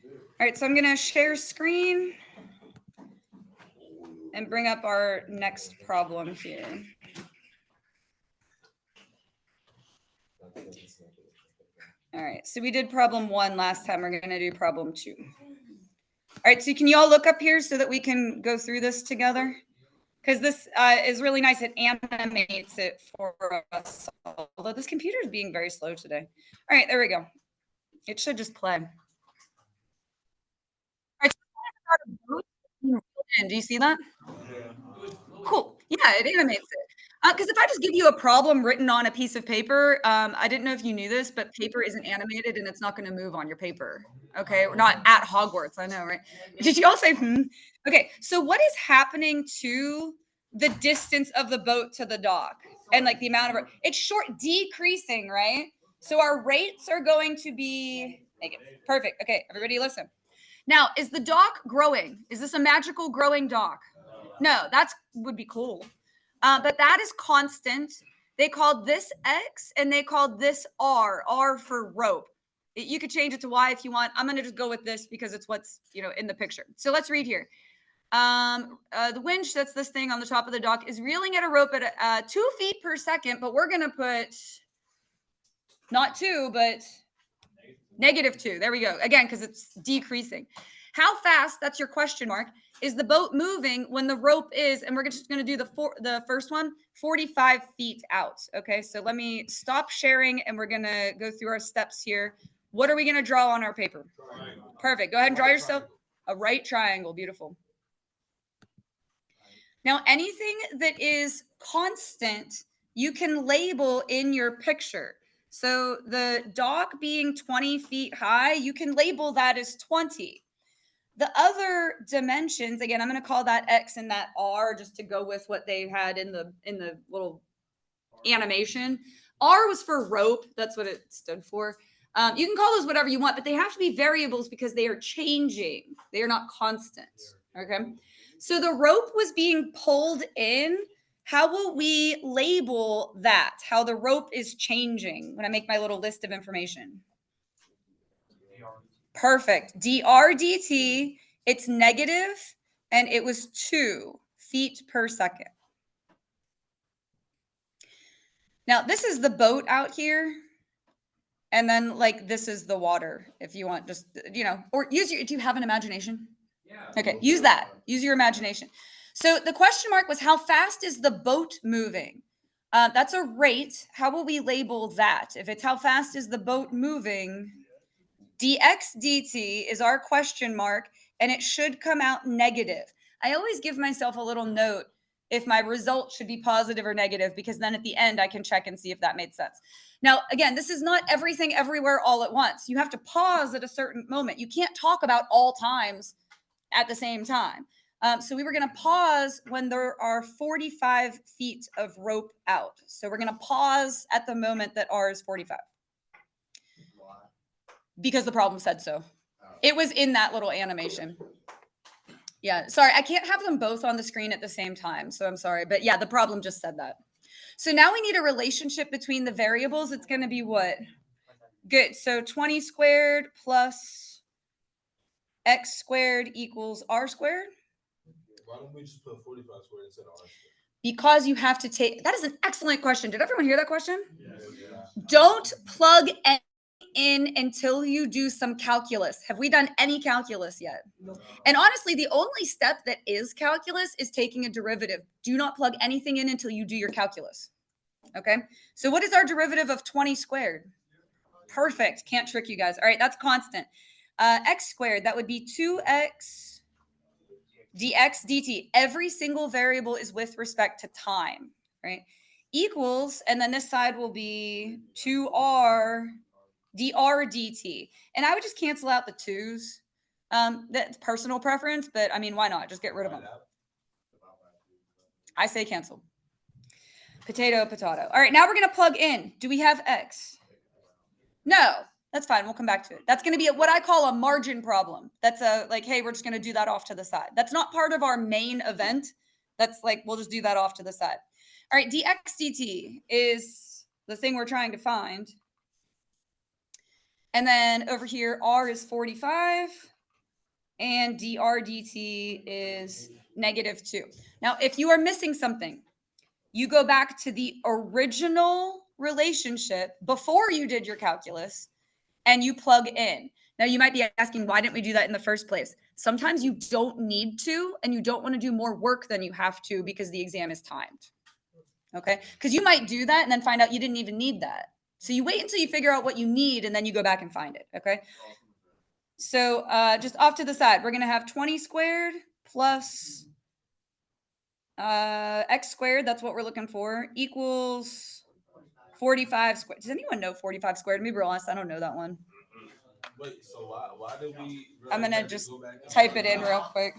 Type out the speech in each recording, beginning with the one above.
All right, so I'm going to share screen and bring up our next problem here. All right, so we did problem 1 last time. We're going to do problem 2. All right, so can you all look up here so that we can go through this together? Because this is really nice. It animates it for us, although this computer is being very slow today. All right, there we go. It should just play. All right, so do you see that? Cool. Yeah, it animates it. Because if I just give you a problem written on a piece of paper, I didn't know if you knew this, but paper isn't animated and it's not going to move on your paper. Okay, we're not at Hogwarts. I know, right? Did you all say, Okay, so what is happening to the distance of the boat to the dock and like the amount of it's short decreasing, right? So our rates are going to be negative. Perfect. Okay, everybody listen. Now, is the dock growing? Is this a magical growing dock? No, that would be cool. But that is constant. They called this X and they called this R for rope. You could change it to Y if you want. I'm going to just go with this because it's what's, in the picture. So let's read here. The winch, that's this thing on the top of the dock, is reeling at a rope at 2 feet per second, but we're going to put not 2, but -2. There we go. Again, because it's decreasing. How fast, that's your question mark, is the boat moving when the rope is, and we're just going to do the first one, 45 feet out. Okay, so let me stop sharing and we're going to go through our steps here. What are we going to draw on our paper? Triangle. Perfect. Go ahead and draw yourself a right triangle. Beautiful. Now, anything that is constant, you can label in your picture. So the dock being 20 feet high, you can label that as 20. The other dimensions, again, I'm going to call that X and that R just to go with what they had in the little animation. R was for rope. That's what it stood for. You can call those whatever you want, but they have to be variables because they are changing. They are not constant. Okay. So the rope was being pulled in. How will we label that? How the rope is changing when I make my little list of information? Perfect. DRDT, it's negative, and it was 2 feet per second. Now, this is the boat out here. And then, this is the water, if you want, just, or do you have an imagination? Yeah. Okay, use that. Use your imagination. So the question mark was, how fast is the boat moving? That's a rate. How will we label that? If it's how fast is the boat moving, dx dt is our question mark, and it should come out negative. I always give myself a little note if my result should be positive or negative, because then at the end I can check and see if that made sense. Now, again, this is not everything everywhere all at once. You have to pause at a certain moment. You can't talk about all times at the same time. So we were going to pause when there are 45 feet of rope out. So we're going to pause at the moment that R is 45. Because the problem said so. It was in that little animation. Yeah, sorry, I can't have them both on the screen at the same time, so I'm sorry. But yeah, the problem just said that. So now we need a relationship between the variables. It's going to be what? Good. So 20 squared plus x squared equals r squared. Why don't we just put 45 squared instead of r squared? Because you have to take, that is an excellent question. Did everyone hear that question? Yes. Don't plug in until you do some calculus. Have we done any calculus yet? No. And honestly, the only step that is calculus is taking a derivative. Do not plug anything in until you do your calculus. Okay, so what is our derivative of 20 squared? Perfect. Can't trick you guys. All right, that's constant. X squared, that would be 2x dx dt. Every single variable is with respect to time, right? Equals, and then this side will be 2r dr dt. And I would just cancel out the 2's. That's personal preference, but I mean, why not? Just get rid of them. I say cancel. Potato, potato. All right, now we're going to plug in. Do we have x? No, that's fine. We'll come back to it. That's going to be what I call a margin problem. That's hey, we're just going to do that off to the side. That's not part of our main event. That's we'll just do that off to the side. All right, dx dt is the thing we're trying to find. And then over here, r is 45. and dr dt is -2. Now, if you are missing something, you go back to the original relationship before you did your calculus and you plug in. Now, you might be asking, why didn't we do that in the first place? Sometimes you don't need to, and you don't want to do more work than you have to because the exam is timed. Okay? Because you might do that and then find out you didn't even need that. So you wait until you figure out what you need and then you go back and find it. Okay? So just off to the side, we're going to have 20 squared plus x squared, that's what we're looking for, equals 45 squared. Does anyone know 45 squared? Let me be honest, I don't know that one. Wait, so why did we? I'm gonna just type it in real quick.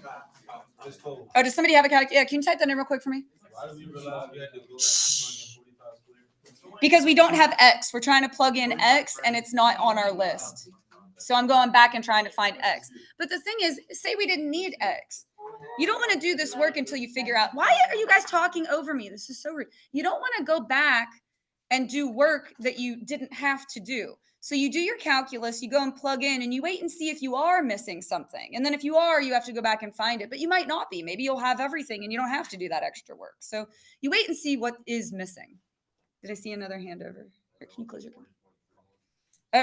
Just go. Oh, does somebody have a calculator? Yeah, can you type that in real quick for me? Why did we realize we had to go back to 45 squared? Because we don't have x. We're trying to plug in x and it's not on our list. So I'm going back and trying to find x. But the thing is, say we didn't need x. You don't want to do this work until you figure out, why are you guys talking over me? This is so rude. You don't want to go back and do work that you didn't have to do. So you do your calculus, you go and plug in, and you wait and see if you are missing something. And then if you are, you have to go back and find it. But you might not be. Maybe you'll have everything and you don't have to do that extra work. So you wait and see what is missing. Did I see another hand over? Here, can you close your door?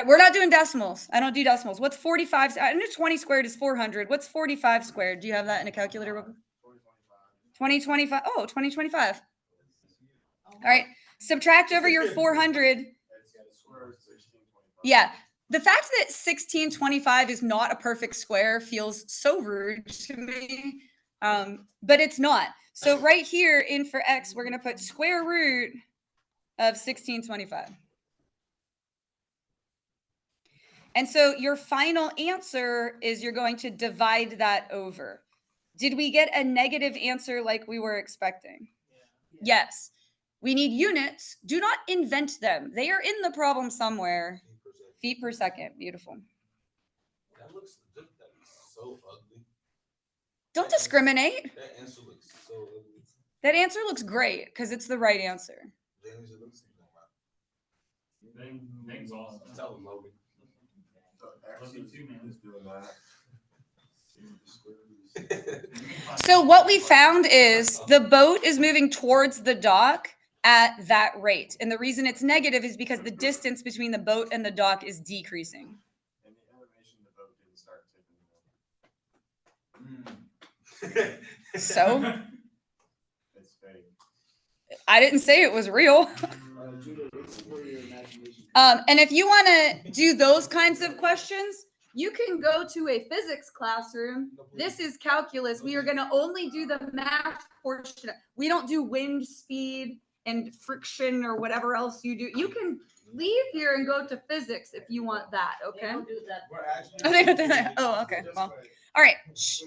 We're not doing decimals. I don't do decimals. What's 45? I know 20 squared is 400. What's 45 squared? Do you have that in a calculator real quick? 2025. Oh, 2025. All right. Subtract over your 400. Yeah. The fact that 1625 is not a perfect square feels so rude to me, but it's not. So right here in for x, we're going to put square root of 1625. And so your final answer is you're going to divide that over. Did we get a negative answer like we were expecting? Yes. We need units. Do not invent them. They are in the problem somewhere. Feet per second. Beautiful. That looks so ugly. Don't discriminate. That answer looks so ugly. That answer looks great because it's the right answer. Name's awesome. Tell him, Logan. So what we found is the boat is moving towards the dock at that rate. And the reason it's negative is because the distance between the boat and the dock is decreasing. And the animation, the boat didn't start tipping. So? It's fake. I didn't say it was real. And if you want to do those kinds of questions, you can go to a physics classroom. This is calculus. We are going to only do the math portion. We don't do wind speed and friction or whatever else you do. You can leave here and go to physics if you want that, okay? They don't do that. Oh, they don't do that. Oh, okay. Well, all right. Shh.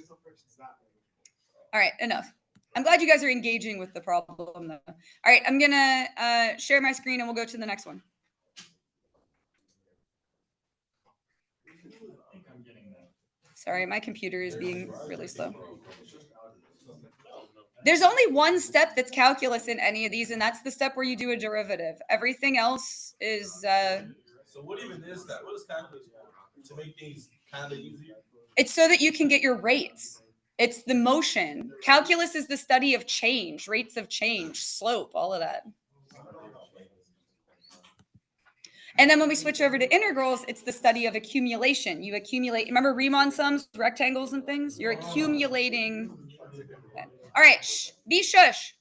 All right, enough. I'm glad you guys are engaging with the problem, though. All right, I'm going to share my screen and we'll go to the next one. Sorry, my computer is being really slow. There's only one step that's calculus in any of these, and that's the step where you do a derivative. Everything else is... So what even is that? What is calculus for? To make things kind of easier? It's so that you can get your rates. It's the motion. Calculus is the study of change, rates of change, slope, all of that. And then when we switch over to integrals, it's the study of accumulation. You accumulate. Remember Riemann sums, rectangles and things? You're accumulating. All right. Shh. Be shush.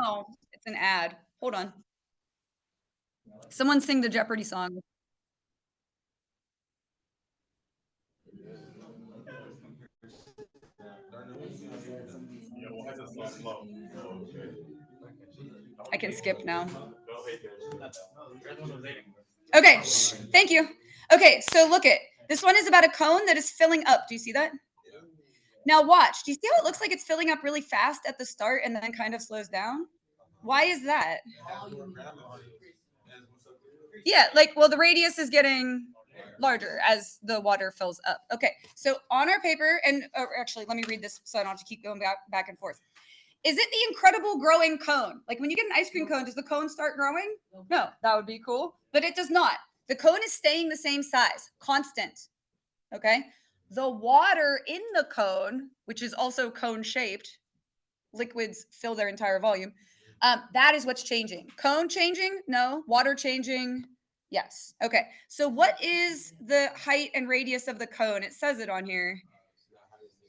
Oh, it's an ad. Hold on. Someone sing the Jeopardy song. I can skip now. Okay, shh, thank you. Okay, so look it. This one is about a cone that is filling up. Do you see that? Now watch. Do you see how it looks like it's filling up really fast at the start and then kind of slows down? Why is that? Yeah, like, well, the radius is getting larger as the water fills up. Okay, so on our paper, and actually, let me read this so I don't have to keep going back and forth. Is it the incredible growing cone? Like when you get an ice cream cone, does the cone start growing? No, that would be cool, but it does not. The cone is staying the same size, constant. Okay. The water in the cone, which is also cone shaped, liquids fill their entire volume. That is what's changing. Cone changing? No. Water changing? Yes. Okay. So what is the height and radius of the cone? It says it on here.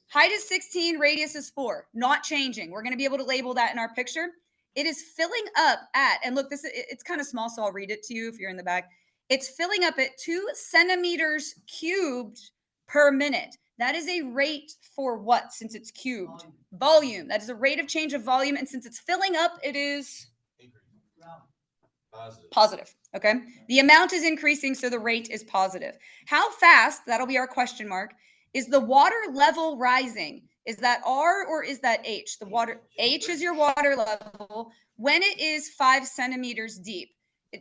Height is 16, radius is 4. Not changing. We're going to be able to label that in our picture. It is filling up at, and look, it's kind of small, so I'll read it to you if you're in the back. It's filling up at 2 centimeters cubed per minute. That is a rate for what, since it's cubed? Volume. That is a rate of change of volume, and since it's filling up, it is positive. Okay. The amount is increasing, so the rate is positive. How fast, that'll be our question mark, is the water level rising? Is that R or is that H? The water, H is your water level when it is 5 centimeters deep.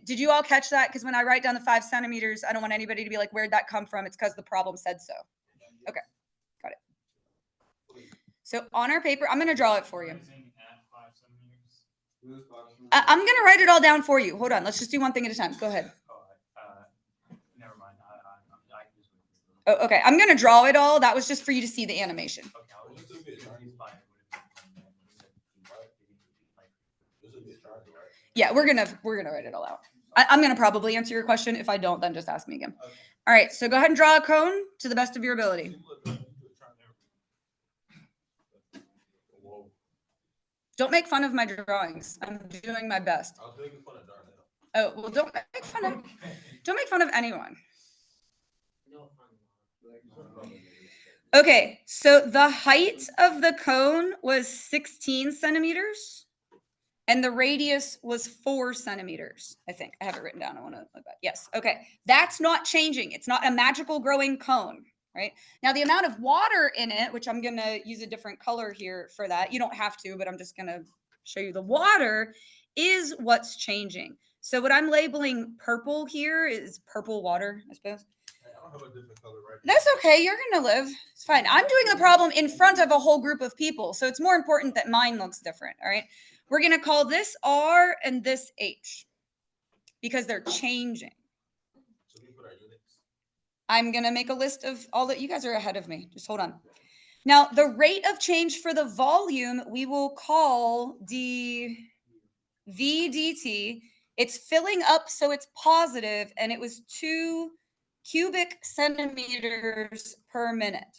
Did you all catch that? Because when I write down the 5 centimeters, I don't want anybody to be like, where'd that come from? It's because the problem said so. Okay, got it. So on our paper, I'm going to draw it for you. I'm going to write it all down for you. Hold on. Let's just do one thing at a time. Go ahead. Never mind. I can just. Oh, okay. I'm going to draw it all. That was just for you to see the animation. Yeah, we're gonna write it all out. I'm gonna probably answer your question. If I don't, then just ask me again. All right, so go ahead and draw a cone to the best of your ability. Don't make fun of my drawings. I'm doing my best. I was making fun of Darnell. Oh well, don't make fun of anyone. Okay, so the height of the cone was 16 centimeters. And the radius was 4 centimeters, I think. I have it written down. I want to look at. Yes. Okay. That's not changing. It's not a magical growing cone, right? Now, the amount of water in it, which I'm going to use a different color here for that. You don't have to, but I'm just going to show you the water is what's changing. So what I'm labeling purple here is purple water, I suppose. I don't have a different color right That's okay. You're going to live. It's fine. I'm doing the problem in front of a whole group of people. So it's more important that mine looks different. All right. We're going to call this R and this H because they're changing. So we put our units. I'm going to make a list of all that. You guys are ahead of me. Just hold on. Now, the rate of change for the volume, we will call the VDT. It's filling up, so it's positive, and it was 2 cubic centimeters per minute.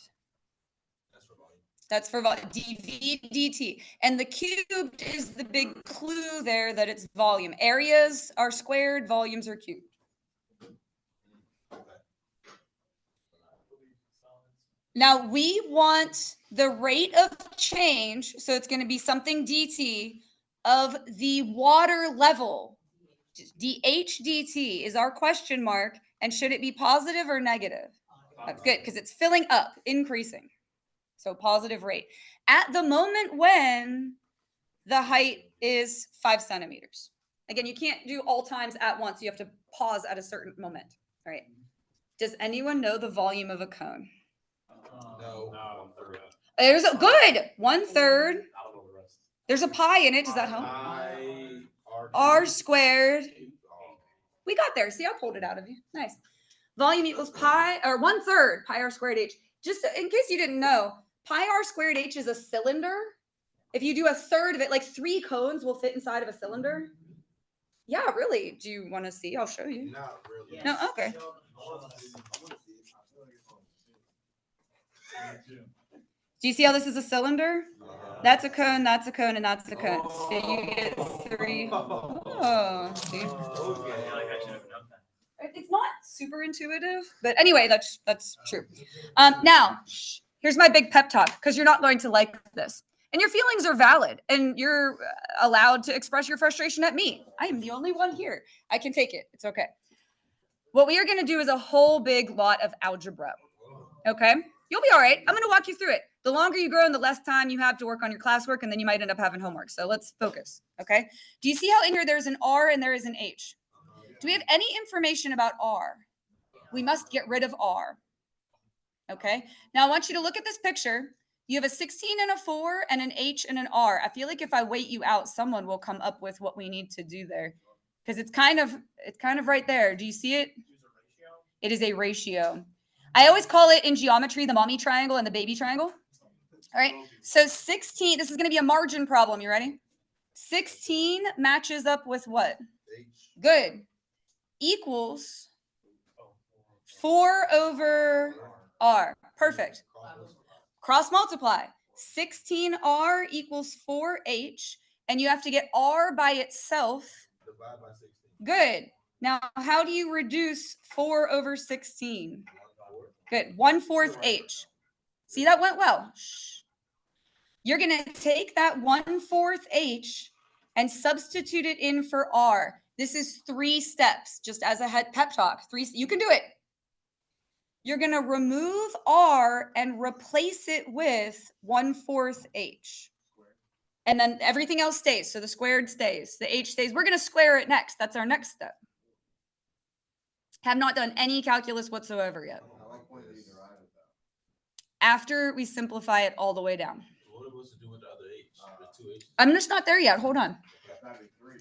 That's for volume. dVdt. And the cubed is the big clue there that it's volume. Areas are squared, volumes are cubed. Now we want the rate of change, so it's going to be something dt of the water level. dHdt is our question mark, and should it be positive or negative? That's good because it's filling up, increasing. So positive rate. At the moment when the height is 5 centimeters. Again, you can't do all times at once. You have to pause at a certain moment. All right. Does anyone know the volume of a cone? No. There's a good 1/3. There's a pi in it. Does that help? R squared. We got there. See, I pulled it out of you. Nice. Volume equals pi, or 1/3 pi r squared h. Just in case you didn't know, pi r squared h is a cylinder. If you do 1/3 of it, like 3 cones will fit inside of a cylinder. Yeah, really. Do you want to see? I'll show you. Not really. No, okay. Do you see how this is a cylinder? That's a cone, that's a cone, and that's a cone. So you get 3. Oh, see? It's not super intuitive, but anyway, that's true. Now, here's my big pep talk, because you're not going to like this. And your feelings are valid, and you're allowed to express your frustration at me. I am the only one here. I can take it. It's okay. What we are going to do is a whole big lot of algebra. Okay? You'll be all right. I'm going to walk you through it. The longer you grow and the less time you have to work on your classwork, and then you might end up having homework. So let's focus. Okay? Do you see how in here there's an R and there is an H? Do we have any information about R? We must get rid of R. Okay? Now I want you to look at this picture. You have a 16 and a 4 and an H and an R. I feel like if I wait you out, someone will come up with what we need to do there. Because it's kind of right there. Do you see it? It is a ratio. I always call it in geometry the mommy triangle and the baby triangle. All right. So 16, this is going to be a margin problem. You ready? 16 matches up with what? Good. Equals 4 over R. Perfect. Cross multiply. 16R equals 4H. And you have to get R by itself. Divide by 16. Good. Now, how do you reduce 4 over 16? Good. 1/4 H. See, that went well. Shh. You're going to take that 1/4 H and substitute it in for R. This is 3 steps, just as a head pep talk. 3. You can do it. You're going to remove R and replace it with 1/4 H. And then everything else stays. So the squared stays. The H stays. We're going to square it next. That's our next step. Have not done any calculus whatsoever yet. After we simplify it all the way down. What are we supposed to do with the other H? The 2 H's? I'm just not there yet. Hold on.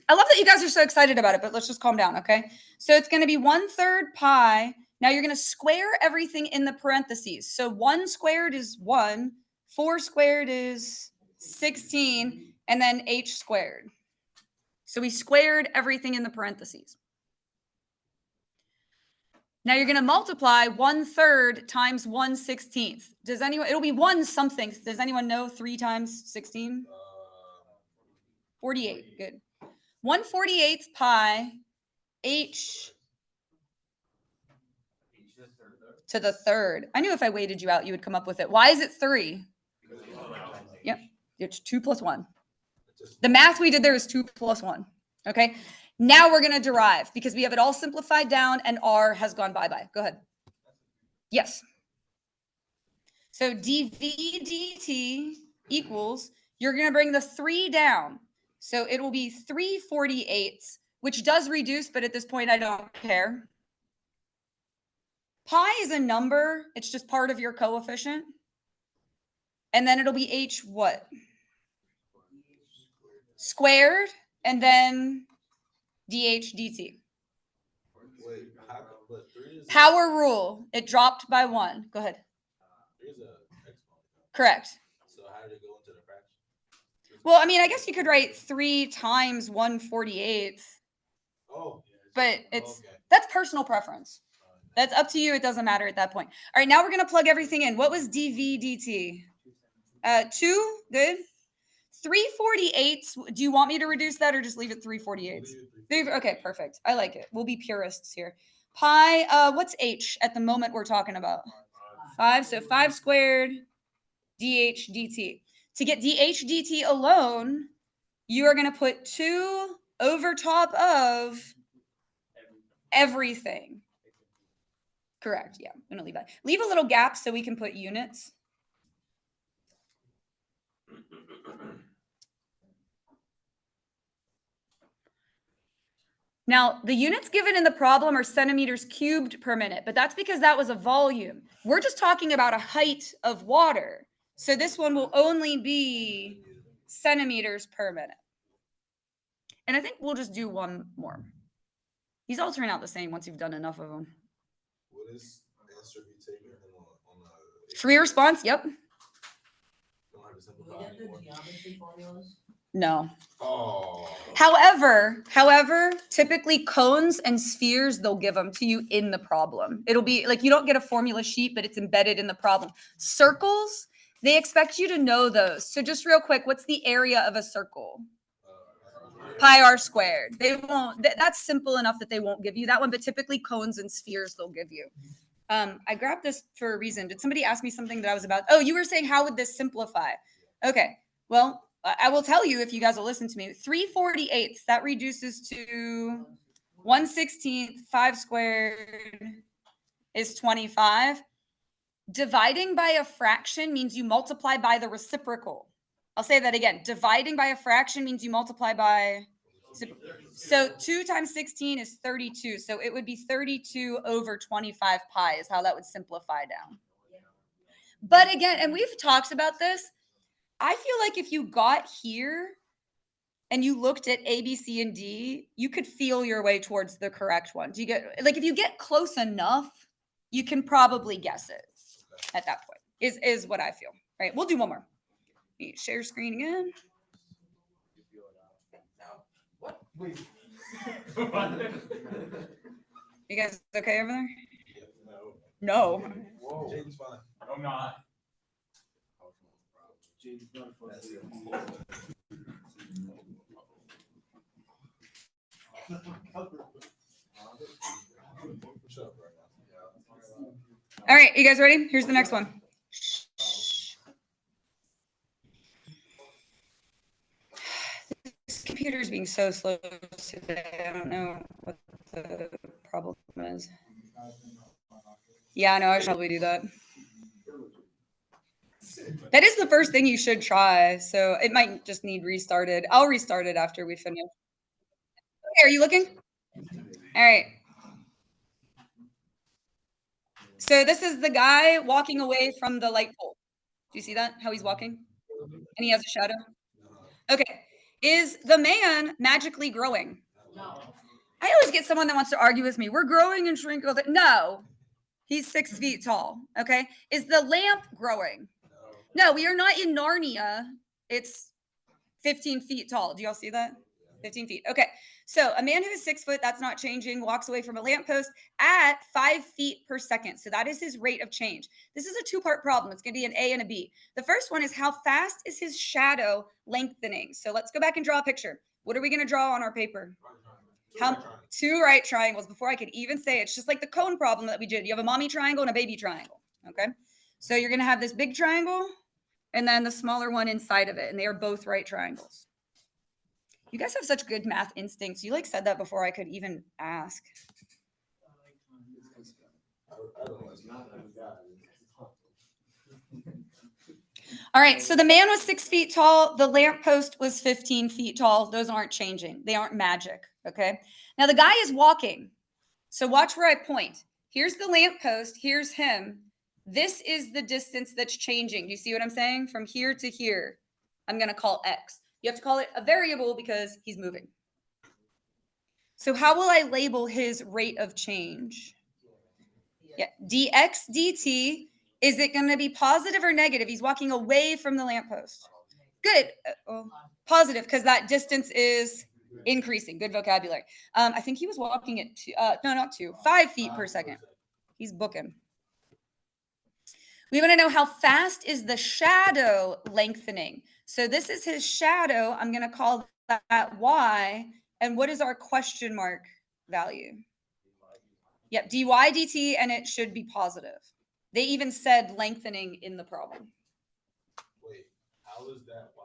I love that you guys are so excited about it, but let's just calm down, okay? So it's going to be 1/3 pi. Now you're going to square everything in the parentheses. So 1 squared is 1, 4 squared is 16, and then H squared. So we squared everything in the parentheses. Now you're going to multiply 1/3 times 1/16. Does anyone, it'll be 1 something. Does anyone know 3 times 16? 48. Good. 1/48 pi H to the third. I knew if I weighted you out, you would come up with it. Why is it 3? Yep. It's 2 plus 1. The math we did there is 2 plus 1. Okay. Now we're going to derive because we have it all simplified down and R has gone bye-bye. Go ahead. Yes. So dv dt equals, you're going to bring the 3 down. So it will be 3/48, which does reduce, but at this point, I don't care. Pi is a number. It's just part of your coefficient. And then it'll be H what? Squared, and then dH dt. Wait, but 3 is Power rule. It dropped by 1. Go ahead. 3 is a exponent. Correct. So how did it go into the fraction? Well, I mean, I guess you could write 3 times 1/48, Oh, but it's okay. that's personal preference. That's up to you. It doesn't matter at that point. All right, now we're going to plug everything in. What was dv dt? 2. Good. 3/48. Do you want me to reduce that or just leave it 3/48? Okay, perfect. I like it. We'll be purists here. Pi, what's H at the moment we're talking about? 5. So 5 squared dH dt. To get dH dt alone, you are going to put 2 over top of everything. Correct. Yeah, I'm going to leave that. Leave a little gap so we can put units. Now, the units given in the problem are centimeters cubed per minute, but that's because that was a volume. We're just talking about a height of water. So this one will only be centimeters per minute. And I think we'll just do one more. These all turn out the same once you've done enough of them. Will this answer be taken on the Free response? Yep. don't have to Do we simplify get the anymore? geometry formulas? No. Oh. However, typically cones and spheres, they'll give them to you in the problem. It'll be like you don't get a formula sheet, but it's embedded in the problem. Circles, they expect you to know those. So just real quick, what's the area of a circle? Pi r squared. They won't, that's simple enough that they won't give you that one, but typically cones and spheres they'll give you. I grabbed this for a reason. Did somebody ask me something that I was about? Oh, you were saying, how would this simplify? Okay, well, I will tell you if you guys will listen to me. 3/48, that reduces to 1/16. 5 squared is 25. Dividing by a fraction means you multiply by the reciprocal. I'll say that again. Dividing by a fraction means you multiply by. So 2 times 16 is 32. So it would be 32 over 25 pi is how that would simplify down. But again, and we've talked about this. I feel like if you got here and you looked at A, B, C, and D, you could feel your way towards the correct one. Do you get, like, if you get close enough, you can probably guess it at that point, is what I feel. Right. We'll do one more. Share screen again. What? Wait. You guys okay over there? No. No. Whoa. Jaden's fine. I'm not. All right, you guys ready? Here's the next one. This computer is being so slow today. I don't know what the problem is. Yeah, I know. I should probably do that. That is the first thing you should try. So it might just need restarted. I'll restart it after we finish. Okay, are you looking? All right. So this is the guy walking away from the light pole. Do you see that? How he's walking? And he has a shadow. Okay. Is the man magically growing? No. I always get someone that wants to argue with me. We're growing and shrink. No, he's 6 feet tall. Okay. Is the lamp growing? No, we are not in Narnia. It's 15 feet tall. Do y'all see that? 15 feet. Okay. So a man who is 6 foot, that's not changing, walks away from a lamppost at 5 feet per second. So that is his rate of change. This is a two-part problem. It's going to be an A and a B. The first one is how fast is his shadow lengthening? So let's go back and draw a picture. What are we going to draw on our paper? Two right triangles before I could even say it. It's just like the cone problem that we did. You have a mommy triangle and a baby triangle. Okay. So you're going to have this big triangle and then the smaller one inside of it. And they are both right triangles. You guys have such good math instincts. You like said that before I could even ask. All right. So the man was 6 feet tall. The lamppost was 15 feet tall. Those aren't changing. They aren't magic. Okay. Now the guy is walking. So watch where I point. Here's the lamppost. Here's him. This is the distance that's changing. Do you see what I'm saying? From here to here, I'm going to call X. You have to call it a variable because he's moving. So how will I label his rate of change? Yeah, dx dt. Is it going to be positive or negative? He's walking away from the lamppost. Good. Positive, because that distance is increasing. Good vocabulary. I think he was walking at 5 feet per second. He's booking. We want to know how fast is the shadow lengthening. So this is his shadow. I'm going to call that y. And what is our question mark value? Yep, dy dt, and it should be positive. They even said lengthening in the problem. Wait, how is that y?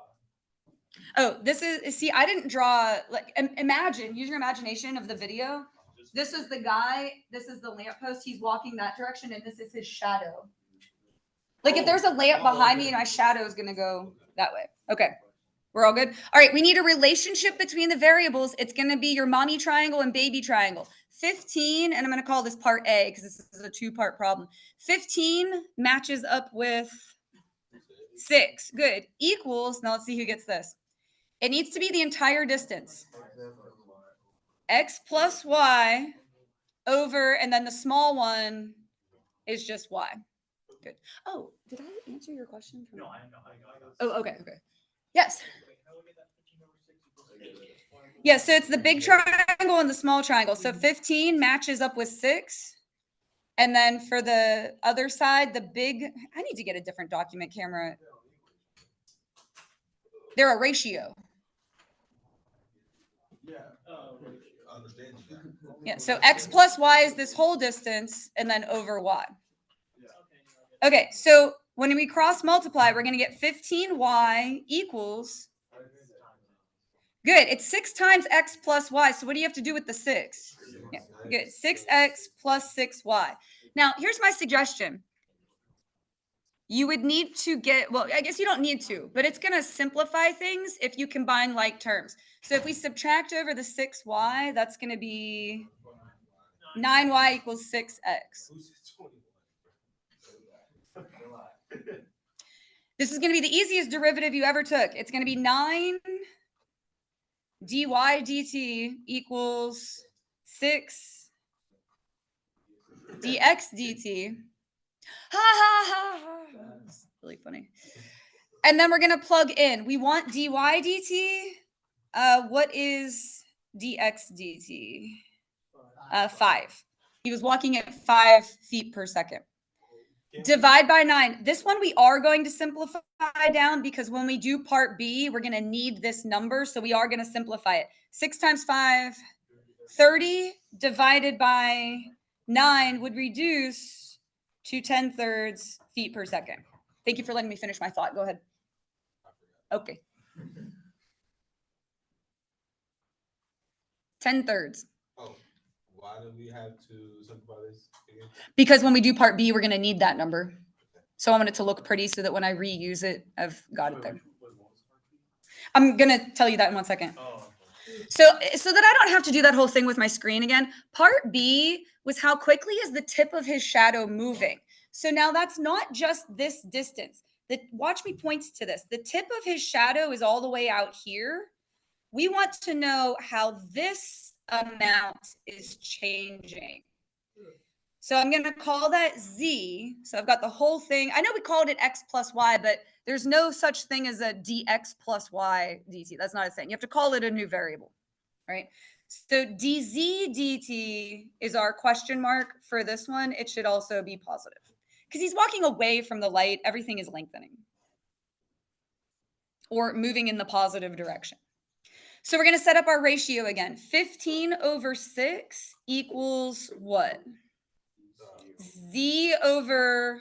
Oh, this is, see, I didn't draw, like, imagine, use your imagination of the video. This is the guy, this is the lamppost. He's walking that direction, and this is his shadow. Like if there's a lamp behind me, my shadow is going to go that way. Okay. We're all good. All right. We need a relationship between the variables. It's going to be your mommy triangle and baby triangle. 15, and I'm going to call this part A because this is a two-part problem. 15 matches up with 6. Good. Equals, now let's see who gets this. It needs to be the entire distance. X plus Y over, and then the small one is just Y. Good. Oh, did I answer your question? No, I know. Oh, okay. Okay. Yes. Yeah, so it's the big triangle and the small triangle. So 15 matches up with 6. And then for the other side, the big, I need to get a different document camera. They're a ratio. Yeah. I understand that. Yeah, so X plus Y is this whole distance and then over Y. Okay, so when we cross multiply, we're going to get 15Y equals, good, it's 6 times X plus Y. So what do you have to do with the 6? Yeah, good, 6X plus 6Y. Now, here's my suggestion. You would need to get, well, I guess you don't need to, but it's going to simplify things if you combine like terms. So if we subtract over the 6Y, that's going to be 9Y equals 6X. This is going to be the easiest derivative you ever took. It's going to be 9 dy dt equals 6 dx dt. Ha ha ha ha. That's really funny. And then we're going to plug in. We want dy dt. What is dx dt? 5. He was walking at 5 feet per second. Divide by 9. This one we are going to simplify down because when we do part B, we're going to need this number. So we are going to simplify it. 6 times 5, 30 divided by 9 would reduce to 10/3 feet per second. Thank you for letting me finish my thought. Go ahead. Okay. 10/3. Oh, why do we have to simplify this again? Because when we do part B, we're going to need that number. So I want it to look pretty so that when I reuse it, I've got it there. I'm going to tell you that in 1 second. Oh. So that I don't have to do that whole thing with my screen again. Part B was how quickly is the tip of his shadow moving. So now that's not just this distance. Watch me point to this. The tip of his shadow is all the way out here. We want to know how this amount is changing. So I'm going to call that Z. So I've got the whole thing. I know we called it X plus Y, but there's no such thing as a dx plus Y dt. That's not a thing. You have to call it a new variable, right? So dz dt is our question mark for this one. It should also be positive because he's walking away from the light. Everything is lengthening or moving in the positive direction. So we're going to set up our ratio again. 15/6 equals what? Z over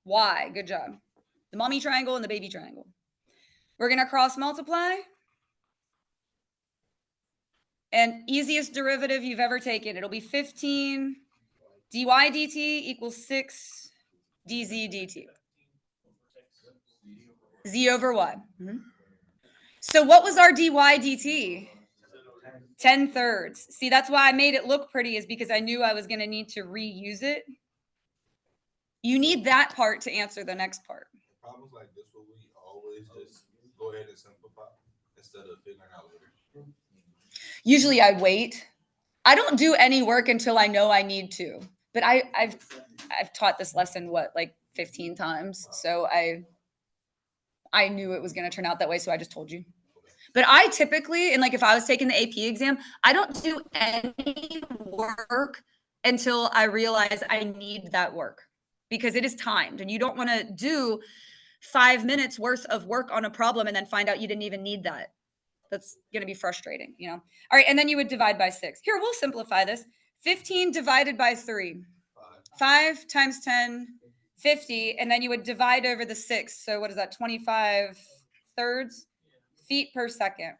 Y. Good job. The mommy triangle and the baby triangle. We're going to cross multiply. And easiest derivative you've ever taken. It'll be 15 dy dt equals 6 dz dt. Z over Y. Mm-hmm. So what was our dy dt? 10/3. See, that's why I made it look pretty, is because I knew I was going to need to reuse it. You need that part to answer the next part. Problems like this where we always just go ahead and simplify instead of figuring out later. Usually I wait. I don't do any work until I know I need to. But I've taught this lesson, like 15 times. So I knew it was going to turn out that way. So I just told you. But I typically, and like if I was taking the AP exam, I don't do any work until I realize I need that work because it is timed and you don't want to do 5 minutes worth of work on a problem and then find out you didn't even need that. That's going to be frustrating, you know? All right. And then you would divide by 6. Here, we'll simplify this. 15 divided by 3. 5 times 10, 50. And then you would divide over the 6. So what is that? 25/3 feet per second.